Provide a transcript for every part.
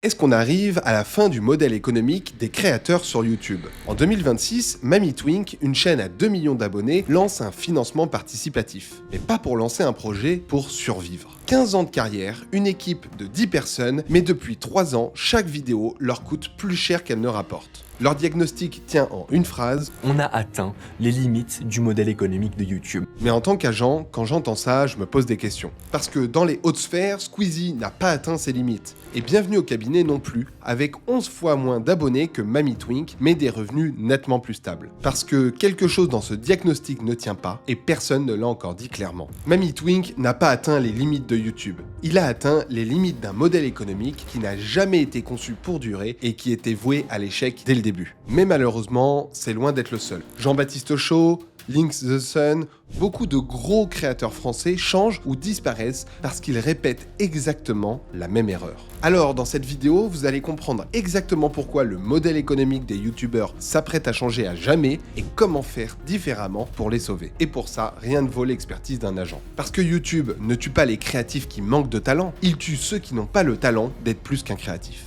Est-ce qu'on arrive à la fin du modèle économique des créateurs sur YouTube? En 2026, Mamie Twink, une chaîne à 2 millions d'abonnés, lance un financement participatif. Mais pas pour lancer un projet, pour survivre. 15 ans de carrière, une équipe de 10 personnes, mais depuis 3 ans, chaque vidéo leur coûte plus cher qu'elle ne rapporte. Leur diagnostic tient en une phrase: on a atteint les limites du modèle économique de YouTube. Mais en tant qu'agent, quand j'entends ça, je me pose des questions. Parce que dans les hautes sphères, Squeezie n'a pas atteint ses limites. Et Bienvenue au cabinet non plus, avec 11 fois moins d'abonnés que Mamie Twink, mais des revenus nettement plus stables. Parce que quelque chose dans ce diagnostic ne tient pas, et personne ne l'a encore dit clairement. Mamie Twink n'a pas atteint les limites de YouTube. Il a atteint les limites d'un modèle économique qui n'a jamais été conçu pour durer et qui était voué à l'échec dès le début. Mais malheureusement, c'est loin d'être le seul. Jean-Baptiste Chaud, Lynx the Sun, beaucoup de gros créateurs français changent ou disparaissent parce qu'ils répètent exactement la même erreur. Alors, dans cette vidéo, vous allez comprendre exactement pourquoi le modèle économique des youtubeurs s'apprête à changer à jamais et comment faire différemment pour les sauver. Et pour ça, rien ne vaut l'expertise d'un agent. Parce que YouTube ne tue pas les créatifs qui manquent de talent, il tue ceux qui n'ont pas le talent d'être plus qu'un créatif.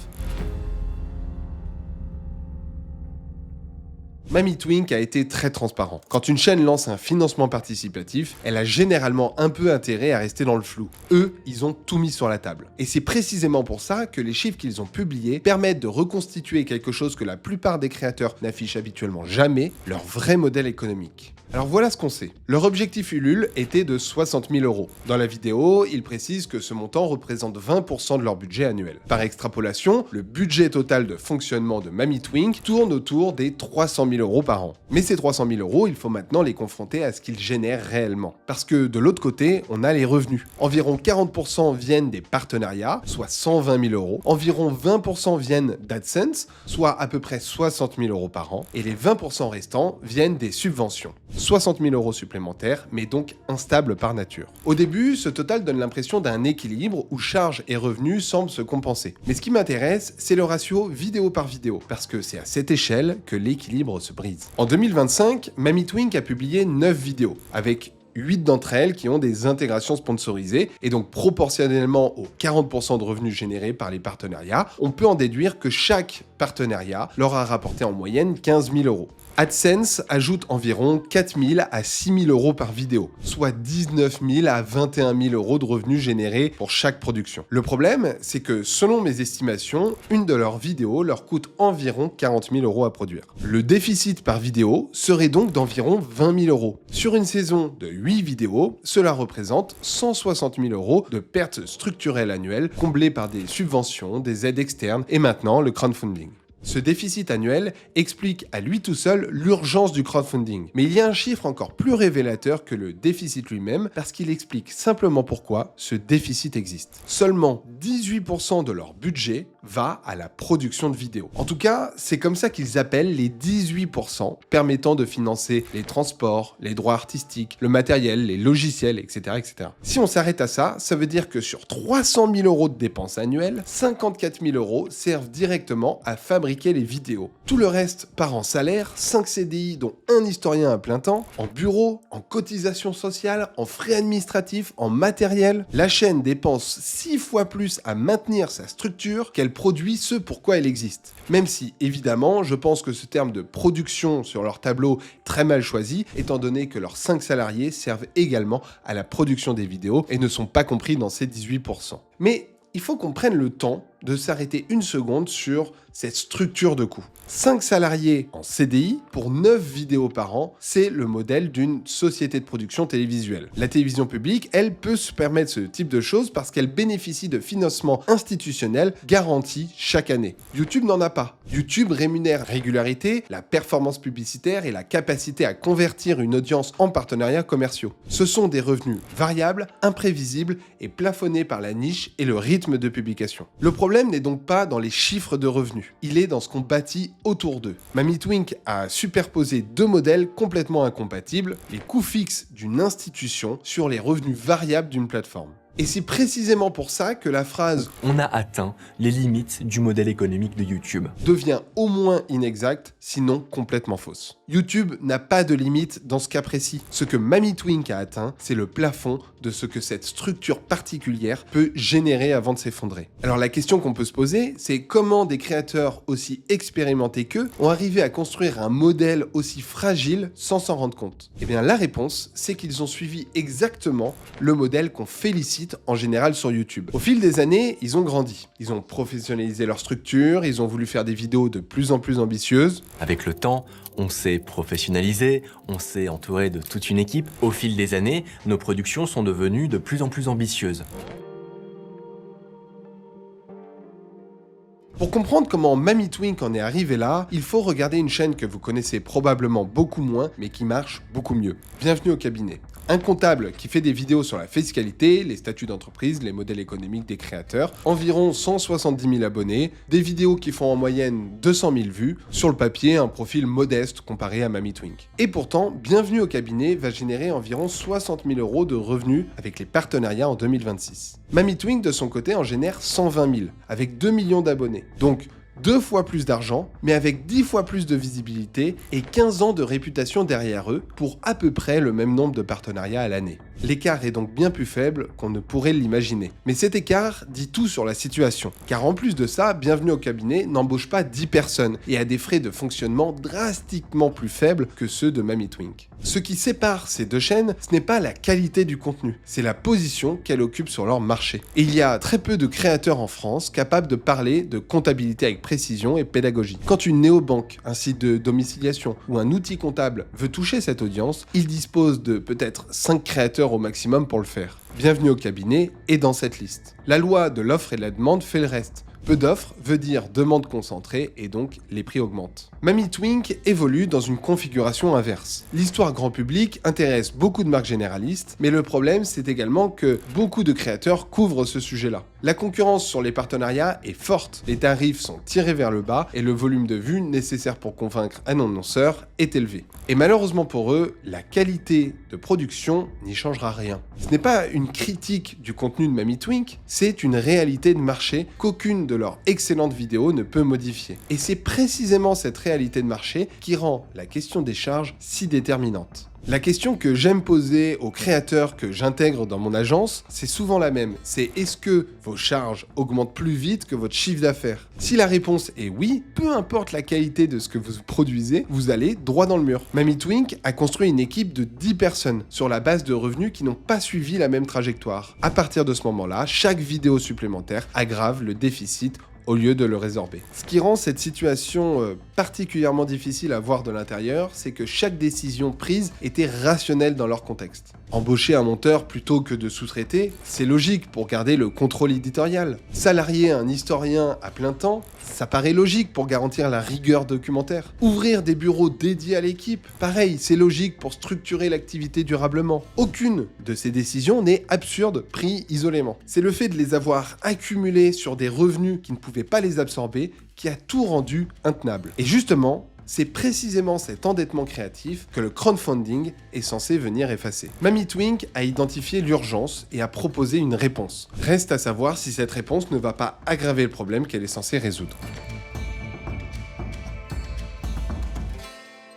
Mamie Twink a été très transparent. Quand une chaîne lance un financement participatif, elle a généralement un peu intérêt à rester dans le flou. Eux, ils ont tout mis sur la table. Et c'est précisément pour ça que les chiffres qu'ils ont publiés permettent de reconstituer quelque chose que la plupart des créateurs n'affichent habituellement jamais, leur vrai modèle économique. Alors voilà ce qu'on sait. Leur objectif Ulule était de 60 000 €. Dans la vidéo, ils précisent que ce montant représente 20% de leur budget annuel. Par extrapolation, le budget total de fonctionnement de Mamie Twink tourne autour des 300 000 € par an. Mais ces 300 000 €, il faut maintenant les confronter à ce qu'ils génèrent réellement. Parce que de l'autre côté, on a les revenus. Environ 40% viennent des partenariats, soit 120 000 €. Environ 20% viennent d'AdSense, soit à peu près 60 000 € par an. Et les 20% restants viennent des subventions. 60 000 € supplémentaires, mais donc instables par nature. Au début, ce total donne l'impression d'un équilibre où charges et revenus semblent se compenser. Mais ce qui m'intéresse, c'est le ratio vidéo par vidéo, parce que c'est à cette échelle que l'équilibre se brise. En 2025, Mamie Twink a publié 9 vidéos, avec 8 d'entre elles qui ont des intégrations sponsorisées, et donc proportionnellement aux 40% de revenus générés par les partenariats, on peut en déduire que chaque partenariat leur a rapporté en moyenne 15 000 €. AdSense ajoute environ 4 000 à 6 000 € par vidéo, soit 19 000 à 21 000 € de revenus générés pour chaque production. Le problème, c'est que selon mes estimations, une de leurs vidéos leur coûte environ 40 000 € à produire. Le déficit par vidéo serait donc d'environ 20 000 €. Sur une saison de 8 vidéos, cela représente 160 000 € de pertes structurelles annuelles comblées par des subventions, des aides externes et maintenant le crowdfunding. Ce déficit annuel explique à lui tout seul l'urgence du crowdfunding. Mais il y a un chiffre encore plus révélateur que le déficit lui-même parce qu'il explique simplement pourquoi ce déficit existe. Seulement 18% de leur budget va à la production de vidéos. En tout cas, c'est comme ça qu'ils appellent les 18% permettant de financer les transports, les droits artistiques, le matériel, les logiciels, etc. etc. Si on s'arrête à ça, ça veut dire que sur 300 000 € de dépenses annuelles, 54 000 € servent directement à fabriquer les vidéos. Tout le reste part en salaire, 5 CDI dont un historien à plein temps, en bureau, en cotisation sociale, en frais administratifs, en matériel. La chaîne dépense 6 fois plus à maintenir sa structure qu'elle produit ce pourquoi elle existe. Même si, évidemment, je pense que ce terme de production sur leur tableau est très mal choisi, étant donné que leurs 5 salariés servent également à la production des vidéos et ne sont pas compris dans ces 18%. Mais il faut qu'on prenne le temps de s'arrêter une seconde sur cette structure de coût. 5 salariés en CDI pour 9 vidéos par an, c'est le modèle d'une société de production télévisuelle. La télévision publique, elle peut se permettre ce type de choses parce qu'elle bénéficie de financements institutionnels garantis chaque année. YouTube n'en a pas. YouTube rémunère régularité, la performance publicitaire et la capacité à convertir une audience en partenariats commerciaux. Ce sont des revenus variables, imprévisibles et plafonnés par la niche et le rythme de publication. Le problème n'est donc pas dans les chiffres de revenus, il est dans ce qu'on bâtit autour d'eux. Mamie Twink a superposé 2 modèles complètement incompatibles, les coûts fixes d'une institution sur les revenus variables d'une plateforme. Et c'est précisément pour ça que la phrase On a atteint les limites du modèle économique de YouTube devient au moins inexacte, sinon complètement fausse. YouTube n'a pas de limite dans ce cas précis. Ce que MamiTwink a atteint, c'est le plafond de ce que cette structure particulière peut générer avant de s'effondrer. Alors la question qu'on peut se poser, c'est comment des créateurs aussi expérimentés qu'eux ont arrivé à construire un modèle aussi fragile sans s'en rendre compte? Eh bien la réponse, c'est qu'ils ont suivi exactement le modèle qu'on félicite en général sur YouTube. Au fil des années, ils ont grandi. Ils ont professionnalisé leur structure, ils ont voulu faire des vidéos de plus en plus ambitieuses. Avec le temps, on s'est professionnalisé, on s'est entouré de toute une équipe. Au fil des années, nos productions sont devenues de plus en plus ambitieuses. Pour comprendre comment MamiTwink en est arrivé là, il faut regarder une chaîne que vous connaissez probablement beaucoup moins, mais qui marche beaucoup mieux. Bienvenue au cabinet. Un comptable qui fait des vidéos sur la fiscalité, les statuts d'entreprise, les modèles économiques des créateurs, environ 170 000 abonnés, des vidéos qui font en moyenne 200 000 vues, sur le papier un profil modeste comparé à MamiTwink. Et pourtant, Bienvenue au cabinet va générer environ 60 000 € de revenus avec les partenariats en 2026. MamiTwink de son côté en génère 120 000, avec 2 millions d'abonnés. Donc 2 fois plus d'argent, mais avec 10 fois plus de visibilité et 15 ans de réputation derrière eux pour à peu près le même nombre de partenariats à l'année. L'écart est donc bien plus faible qu'on ne pourrait l'imaginer. Mais cet écart dit tout sur la situation, car en plus de ça, Bienvenue au cabinet n'embauche pas 10 personnes et a des frais de fonctionnement drastiquement plus faibles que ceux de MamiTwink. Ce qui sépare ces deux chaînes, ce n'est pas la qualité du contenu, c'est la position qu'elle occupe sur leur marché. Et il y a très peu de créateurs en France capables de parler de comptabilité avec précision et pédagogie. Quand une néobanque, un site de domiciliation ou un outil comptable veut toucher cette audience, il dispose de peut-être 5 créateurs au maximum pour le faire. Bienvenue au cabinet est dans cette liste. La loi de l'offre et de la demande fait le reste. Peu d'offres veut dire demande concentrée et donc les prix augmentent. MamiTwink évolue dans une configuration inverse. L'histoire grand public intéresse beaucoup de marques généralistes, mais le problème c'est également que beaucoup de créateurs couvrent ce sujet-là. La concurrence sur les partenariats est forte, les tarifs sont tirés vers le bas et le volume de vues nécessaire pour convaincre un annonceur est élevé. Et malheureusement pour eux, la qualité de production n'y changera rien. Ce n'est pas une critique du contenu de MamiTwink, c'est une réalité de marché qu'aucune de leurs excellentes vidéos ne peut modifier. Et c'est précisément cette réalité de marché qui rend la question des charges si déterminante. La question que j'aime poser aux créateurs que j'intègre dans mon agence, c'est souvent la même. C'est est-ce que vos charges augmentent plus vite que votre chiffre d'affaires? Si la réponse est oui, peu importe la qualité de ce que vous produisez, vous allez droit dans le mur. MamiTwink a construit une équipe de 10 personnes sur la base de revenus qui n'ont pas suivi la même trajectoire. À partir de ce moment-là, chaque vidéo supplémentaire aggrave le déficit au lieu de le résorber. Ce qui rend cette situation particulièrement difficile à voir de l'intérieur, c'est que chaque décision prise était rationnelle dans leur contexte. Embaucher un monteur plutôt que de sous-traiter, c'est logique pour garder le contrôle éditorial. Salarier un historien à plein temps, ça paraît logique pour garantir la rigueur documentaire. Ouvrir des bureaux dédiés à l'équipe, pareil, c'est logique pour structurer l'activité durablement. Aucune de ces décisions n'est absurde prise isolément. C'est le fait de les avoir accumulées sur des revenus qui ne pouvaient pas les absorber qui a tout rendu intenable. Et justement, c'est précisément cet endettement créatif que le crowdfunding est censé venir effacer. MamiTwink a identifié l'urgence et a proposé une réponse. Reste à savoir si cette réponse ne va pas aggraver le problème qu'elle est censée résoudre.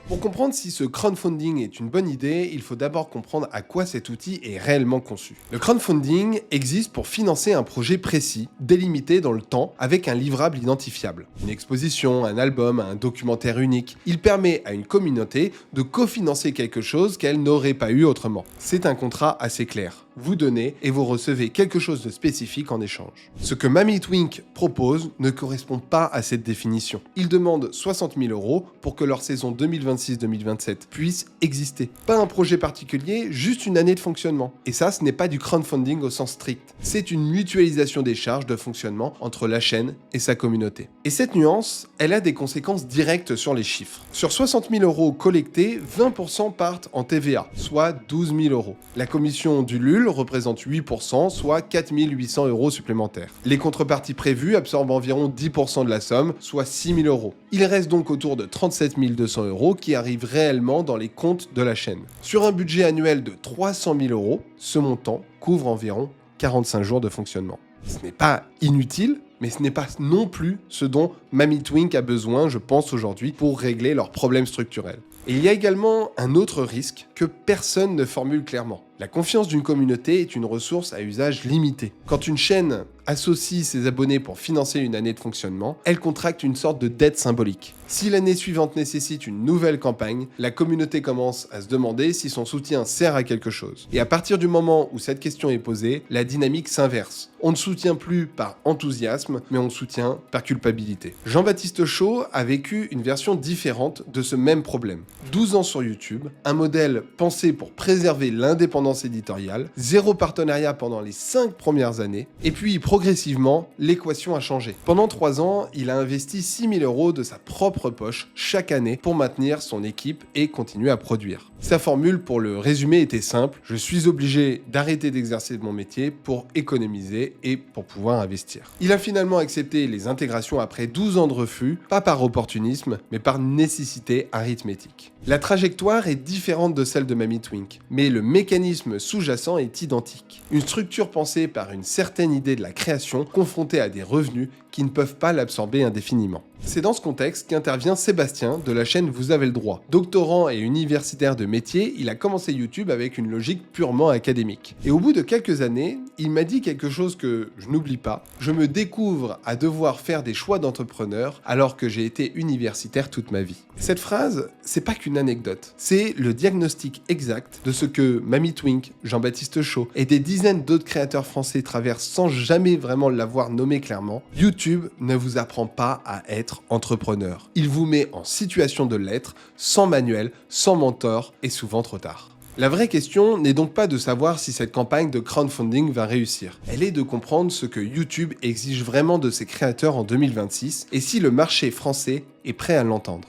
Pour comprendre si ce crowdfunding est une bonne idée, il faut d'abord comprendre à quoi cet outil est réellement conçu. Le crowdfunding existe pour financer un projet précis, délimité dans le temps, avec un livrable identifiable. Une exposition, un album, un documentaire unique. Il permet à une communauté de cofinancer quelque chose qu'elle n'aurait pas eu autrement. C'est un contrat assez clair. Vous donnez et vous recevez quelque chose de spécifique en échange. Ce que MamiTwink propose ne correspond pas à cette définition. Ils demandent 60 000 € pour que leur saison 2026-2027 puisse exister. Pas un projet particulier, juste une année de fonctionnement. Et ça, ce n'est pas du crowdfunding au sens strict. C'est une mutualisation des charges de fonctionnement entre la chaîne et sa communauté. Et cette nuance, elle a des conséquences directes sur les chiffres. Sur 60 000 € collectés, 20% partent en TVA, soit 12 000 €. La commission du LUL représente 8%, soit 4 800 € supplémentaires. Les contreparties prévues absorbent environ 10% de la somme, soit 6 000 €. Il reste donc autour de 37 200 € qui arrivent réellement dans les comptes de la chaîne. Sur un budget annuel de 300 000 €, ce montant couvre environ 45 jours de fonctionnement. Ce n'est pas inutile, mais ce n'est pas non plus ce dont Mamie Twink a besoin, je pense, aujourd'hui, pour régler leurs problèmes structurels. Et il y a également un autre risque que personne ne formule clairement. La confiance d'une communauté est une ressource à usage limité. Quand une chaîne associe ses abonnés pour financer une année de fonctionnement, elle contracte une sorte de dette symbolique. Si l'année suivante nécessite une nouvelle campagne, la communauté commence à se demander si son soutien sert à quelque chose. Et à partir du moment où cette question est posée, la dynamique s'inverse. On ne soutient plus par enthousiasme, mais on soutient par culpabilité. Jean-Baptiste Chaud a vécu une version différente de ce même problème. 12 ans sur YouTube, un modèle pensé pour préserver l'indépendance éditoriale, 0 partenariat pendant les 5 premières années, et puis progressivement, l'équation a changé. Pendant 3 ans, il a investi 6 000 € de sa propre poche chaque année pour maintenir son équipe et continuer à produire. Sa formule, pour le résumer, était simple: je suis obligé d'arrêter d'exercer mon métier pour économiser et pour pouvoir investir. Il a finalement accepté les intégrations après 12 ans de refus, pas par opportunisme, mais par nécessité arithmétique. La trajectoire est différente de celle de Mamie Twink, mais le mécanisme sous-jacent est identique. Une structure pensée par une certaine idée de la création, confrontée à des revenus qui ne peuvent pas l'absorber indéfiniment. C'est dans ce contexte qu'intervient Sébastien de la chaîne Vous avez le droit. Doctorant et universitaire de métier, il a commencé YouTube avec une logique purement académique. Et au bout de quelques années, il m'a dit quelque chose que je n'oublie pas: je me découvre à devoir faire des choix d'entrepreneur alors que j'ai été universitaire toute ma vie. Cette phrase, c'est pas qu'une anecdote, c'est le diagnostic exact de ce que Mamie Twink, Jean-Baptiste Chaud et des dizaines d'autres créateurs français traversent sans jamais vraiment l'avoir nommé clairement. YouTube ne vous apprend pas à être entrepreneur. Il vous met en situation de l'être, sans manuel, sans mentor et souvent trop tard. La vraie question n'est donc pas de savoir si cette campagne de crowdfunding va réussir. Elle est de comprendre ce que YouTube exige vraiment de ses créateurs en 2026 et si le marché français est prêt à l'entendre.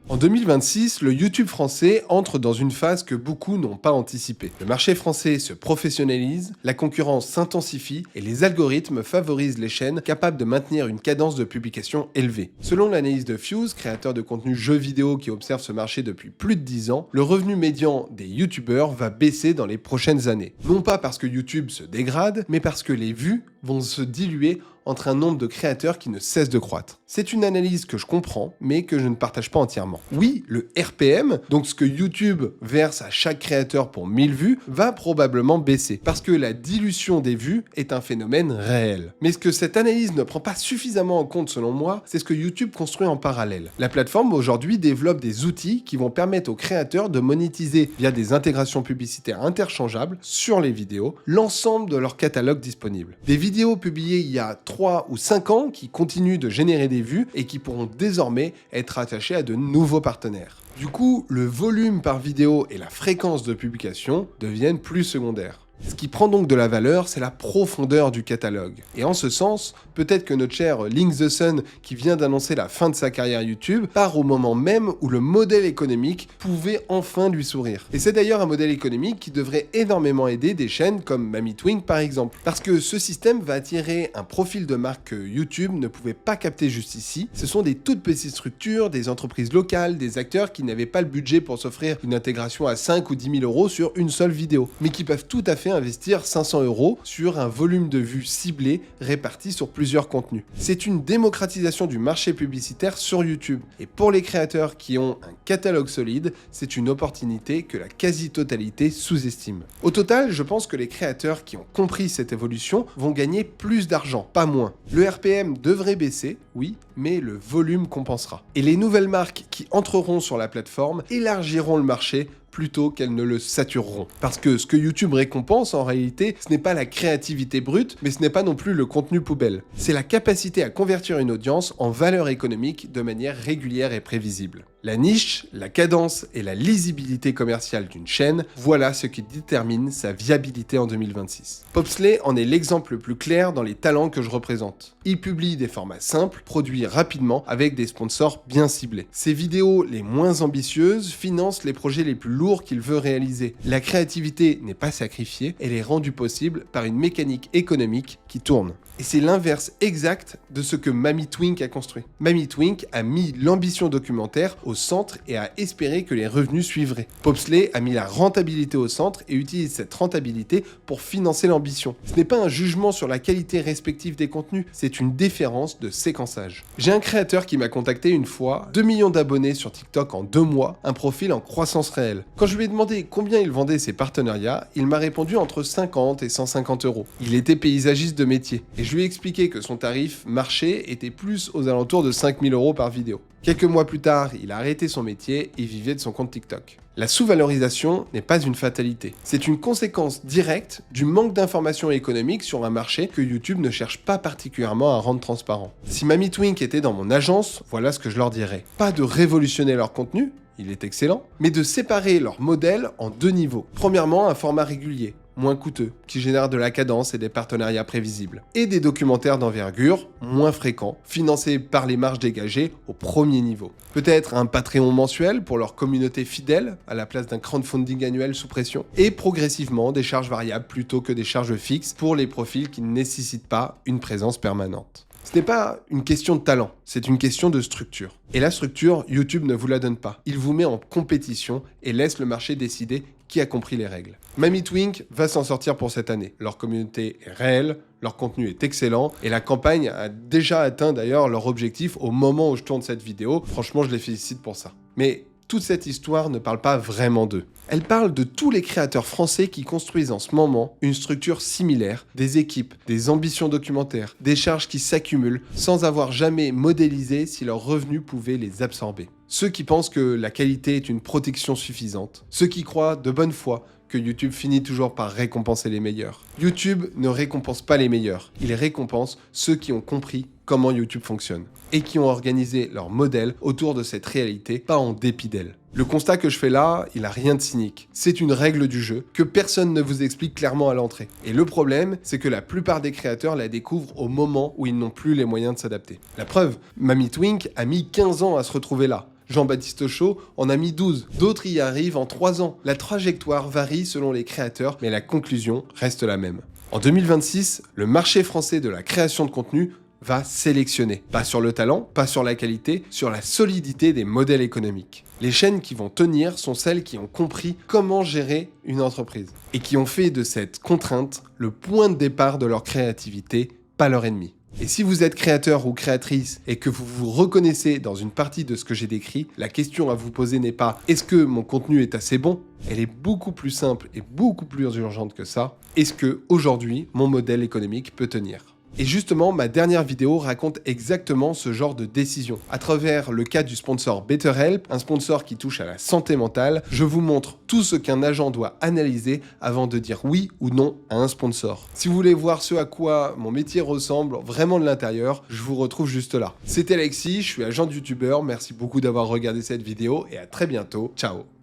En 2026, le YouTube français entre dans une phase que beaucoup n'ont pas anticipée. Le marché français se professionnalise, la concurrence s'intensifie et les algorithmes favorisent les chaînes capables de maintenir une cadence de publication élevée. Selon l'analyse de Fuse, créateur de contenu jeux vidéo qui observe ce marché depuis plus de 10 ans, le revenu médian des YouTubeurs va baisser dans les prochaines années. Non pas parce que YouTube se dégrade, mais parce que les vues vont se diluer entre un nombre de créateurs qui ne cesse de croître. C'est une analyse que je comprends, mais que je ne partage pas entièrement. Oui, le RPM, donc ce que YouTube verse à chaque créateur pour 1000 vues, va probablement baisser, parce que la dilution des vues est un phénomène réel. Mais ce que cette analyse ne prend pas suffisamment en compte selon moi, c'est ce que YouTube construit en parallèle. La plateforme aujourd'hui développe des outils qui vont permettre aux créateurs de monétiser via des intégrations publicitaires interchangeables sur les vidéos, l'ensemble de leur catalogue disponible. Des vidéos publiées il y a 3 ou 5 ans qui continuent de générer des vues et qui pourront désormais être attachées à de nouveaux partenaires. Du coup, le volume par vidéo et la fréquence de publication deviennent plus secondaires. Ce qui prend donc de la valeur, c'est la profondeur du catalogue. Et en ce sens, peut-être que notre cher Link the Sun, qui vient d'annoncer la fin de sa carrière YouTube, part au moment même où le modèle économique pouvait enfin lui sourire. Et c'est d'ailleurs un modèle économique qui devrait énormément aider des chaînes comme Mamie Twink par exemple. Parce que ce système va attirer un profil de marque que YouTube ne pouvait pas capter jusqu'ici. Ce sont des toutes petites structures, des entreprises locales, des acteurs qui n'avaient pas le budget pour s'offrir une intégration à 5 ou 10 000 € sur une seule vidéo, mais qui peuvent tout à fait investir 500 € sur un volume de vues ciblé réparti sur plusieurs contenus. C'est une démocratisation du marché publicitaire sur YouTube. Et pour les créateurs qui ont un catalogue solide, c'est une opportunité que la quasi-totalité sous-estime. Au total, je pense que les créateurs qui ont compris cette évolution vont gagner plus d'argent, pas moins. Le RPM devrait baisser, oui, mais le volume compensera. Et les nouvelles marques qui entreront sur la plateforme élargiront le marché plutôt qu'elles ne le satureront. Parce que ce que YouTube récompense, en réalité, ce n'est pas la créativité brute, mais ce n'est pas non plus le contenu poubelle. C'est la capacité à convertir une audience en valeur économique de manière régulière et prévisible. La niche, la cadence et la lisibilité commerciale d'une chaîne, voilà ce qui détermine sa viabilité en 2026. Popsley en est l'exemple le plus clair dans les talents que je représente. Il publie des formats simples, produits rapidement, avec des sponsors bien ciblés. Ses vidéos les moins ambitieuses financent les projets les plus lourds qu'il veut réaliser. La créativité n'est pas sacrifiée, elle est rendue possible par une mécanique économique qui tourne. Et c'est l'inverse exact de ce que Mamie Twink a construit. Mamie Twink a mis l'ambition documentaire au centre et a espéré que les revenus suivraient. Popsley a mis la rentabilité au centre et utilise cette rentabilité pour financer l'ambition. Ce n'est pas un jugement sur la qualité respective des contenus, c'est une déférence de séquençage. J'ai un créateur qui m'a contacté une fois, 2 millions d'abonnés sur TikTok en 2 mois, un profil en croissance réelle. Quand je lui ai demandé combien il vendait ses partenariats, il m'a répondu entre 50 et 150 euros. Il était paysagiste de métier. Et je lui ai expliqué que son tarif marché était plus aux alentours de 5000 euros par vidéo. Quelques mois plus tard, il a arrêté son métier et vivait de son compte TikTok. La sous-valorisation n'est pas une fatalité. C'est une conséquence directe du manque d'informations économiques sur un marché que YouTube ne cherche pas particulièrement à rendre transparent. Si Mamie Twink était dans mon agence, voilà ce que je leur dirais. Pas de révolutionner leur contenu, il est excellent, mais de séparer leur modèle en 2 niveaux. Premièrement, un format régulier, moins coûteux, qui génère de la cadence et des partenariats prévisibles. Et des documentaires d'envergure, moins fréquents, financés par les marges dégagées au premier niveau. Peut-être un Patreon mensuel pour leur communauté fidèle, à la place d'un crowdfunding annuel sous pression. Et progressivement, des charges variables plutôt que des charges fixes pour les profils qui ne nécessitent pas une présence permanente. Ce n'est pas une question de talent, c'est une question de structure. Et la structure, YouTube ne vous la donne pas. Il vous met en compétition et laisse le marché décider qui a compris les règles. Mamie Twink va s'en sortir pour cette année. Leur communauté est réelle, leur contenu est excellent et la campagne a déjà atteint d'ailleurs leur objectif au moment où je tourne cette vidéo. Franchement, je les félicite pour ça. Mais toute cette histoire ne parle pas vraiment d'eux. Elle parle de tous les créateurs français qui construisent en ce moment une structure similaire, des équipes, des ambitions documentaires, des charges qui s'accumulent sans avoir jamais modélisé si leurs revenus pouvaient les absorber. Ceux qui pensent que la qualité est une protection suffisante, ceux qui croient de bonne foi que YouTube finit toujours par récompenser les meilleurs. YouTube ne récompense pas les meilleurs, il récompense ceux qui ont compris comment YouTube fonctionne et qui ont organisé leur modèle autour de cette réalité, pas en dépit d'elle. Le constat que je fais là, il n'a rien de cynique. C'est une règle du jeu que personne ne vous explique clairement à l'entrée. Et le problème, c'est que la plupart des créateurs la découvrent au moment où ils n'ont plus les moyens de s'adapter. La preuve, Mamie Twink a mis 15 ans à se retrouver là. Jean-Baptiste Chaud en a mis 12. D'autres y arrivent en 3 ans. La trajectoire varie selon les créateurs, mais la conclusion reste la même. En 2026, le marché français de la création de contenu va sélectionner. Pas sur le talent, pas sur la qualité, sur la solidité des modèles économiques. Les chaînes qui vont tenir sont celles qui ont compris comment gérer une entreprise et qui ont fait de cette contrainte le point de départ de leur créativité, pas leur ennemi. Et si vous êtes créateur ou créatrice et que vous vous reconnaissez dans une partie de ce que j'ai décrit, la question à vous poser n'est pas « est-ce que mon contenu est assez bon ?» Elle est beaucoup plus simple et beaucoup plus urgente que ça. Est-ce que aujourd'hui mon modèle économique peut tenir ? Et justement, ma dernière vidéo raconte exactement ce genre de décision. À travers le cas du sponsor BetterHelp, un sponsor qui touche à la santé mentale, je vous montre tout ce qu'un agent doit analyser avant de dire oui ou non à un sponsor. Si vous voulez voir ce à quoi mon métier ressemble vraiment de l'intérieur, je vous retrouve juste là. C'était Alexis, je suis agent de youtubeur, merci beaucoup d'avoir regardé cette vidéo et à très bientôt, ciao.